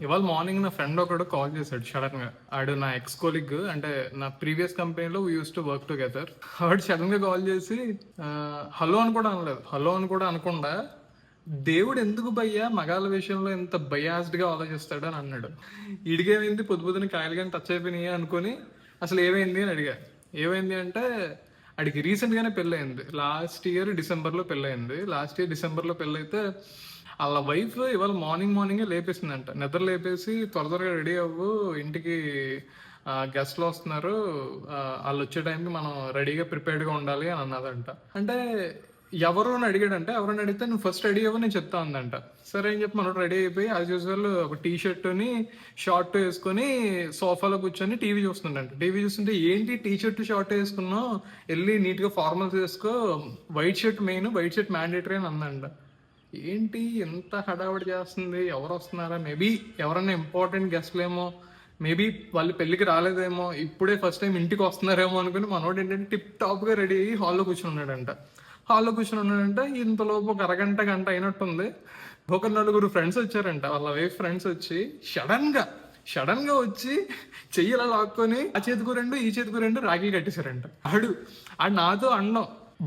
ఇవాళ మార్నింగ్ నా ఫ్రెండ్ ఒకడు కాల్ చేశాడు సడన్ గా. ఆడు నా ఎక్స్ కొలీగ్, అంటే నా ప్రీవియస్ కంపెనీలో we use to work together. వాడు సడన్ గా కాల్ చేసి హలో అని కూడా అనలేదు, హలో అని కూడా అనకుండా దేవుడు ఎందుకు భయ్యా మగాళ్ళ విషయంలో ఎంత బయాస్డ్ గా ఆలోచిస్తాడు అని అన్నాడు. ఇడిగేమైంది, పొద్దు పొద్దున కాయలు కానీ టచ్ అయిపోయినాయి అనుకుని అసలు ఏమైంది అని అడిగా. ఏమైంది అంటే ఆడికి రీసెంట్ గానే పెళ్ళయింది. లాస్ట్ ఇయర్ డిసెంబర్ లో పెళ్ళైతే వాళ్ళ వైఫ్ ఇవాళ మార్నింగే లేపేసిందంట. నిద్ర లేపేసి త్వరగా రెడీ అవ్వు, ఇంటికి గెస్ట్లు వస్తున్నారు, వాళ్ళు వచ్చే టైంకి మనం రెడీగా ప్రిపేర్డ్గా ఉండాలి అని అన్నదంట. అంటే ఎవరు అని అడిగాడంటే, ఎవరైనా అడిగితే నువ్వు ఫస్ట్ రెడీ అవ్వ, నేను చెప్తా ఉందంట. సరే అని చెప్పి మనం రెడీ అయిపోయి యాజ్ యూజువల్ ఒక టీ షర్ట్ని షార్ట్ వేసుకొని సోఫాలో కూర్చొని టీవీ చూస్తుందంట. టీవీ చూస్తుంటే ఏంటి టీ షర్ట్ షార్ట్ వేసుకున్నావు, వెళ్ళి నీట్గా ఫార్మల్స్ వేసుకో, white shirt main, white shirt mandatory అని అందంట. ఏంటి ఎంత హడావిడి చేస్తుంది, ఎవరు వస్తున్నారా, మేబీ ఎవరన్నా ఇంపార్టెంట్ గెస్ట్లేమో, మేబీ వాళ్ళు పెళ్ళికి రాలేదేమో, ఇప్పుడే ఫస్ట్ టైం ఇంటికి వస్తున్నారేమో అనుకుని మనోడు ఏంటంటే టిప్ టాప్గా రెడీ అయ్యి హాల్లో కూర్చుని ఉన్నాడంట. ఇంతలోపు ఒక అరగంట గంట అయినట్టుంది. ఒక నలుగురు ఫ్రెండ్స్ వచ్చారంట, వాళ్ళ వైఫ్ ఫ్రెండ్స్ వచ్చి సడన్ గా వచ్చి చెయ్యిలా లాక్కొని ఆ చేతికు రెండు ఈ చేతికు రెండు రాఖీ కట్టేశారంట. ఆడు నాతో అన్నం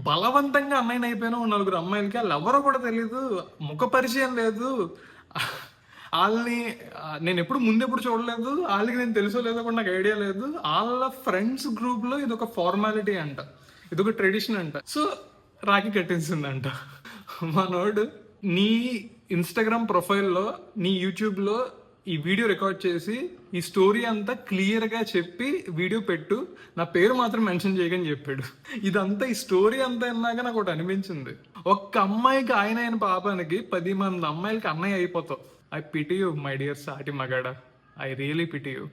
బలవంతంగా అమ్మాయిని అయిపోయినా నలుగురు అమ్మాయిలకి, వాళ్ళు ఎవరో కూడా తెలియదు, ముఖ పరిచయం లేదు, వాళ్ళని నేను ముందెప్పుడు చూడలేదు, వాళ్ళకి నేను తెలుసో లేదో కూడా నాకు ఐడియా లేదు. వాళ్ళ ఫ్రెండ్స్ గ్రూప్ లో ఇది ఒక ఫార్మాలిటీ అంట, ఇది ఒక ట్రెడిషన్ అంట. సో రాఖీ కట్టేసిందంట. మనోడు నీ ఇన్స్టాగ్రామ్ ప్రొఫైల్లో, నీ యూట్యూబ్లో ఈ వీడియో రికార్డ్ చేసి ఈ స్టోరీ అంతా క్లియర్గా చెప్పి వీడియో పెట్టు, నా పేరు మాత్రం మెన్షన్ చేయకని చెప్పాడు. ఇదంతా ఈ స్టోరీ అంతా అన్నాక నాకు ఒకటి అనిపించింది, ఒక్క అమ్మాయికి ఆయన అయిన పాపానికి 10 మంది అమ్మాయిలకి అన్నయ్య అయిపోతావు. I pity you my dear సాటి మగాడ, ఐ రియలీ పిటి యూ.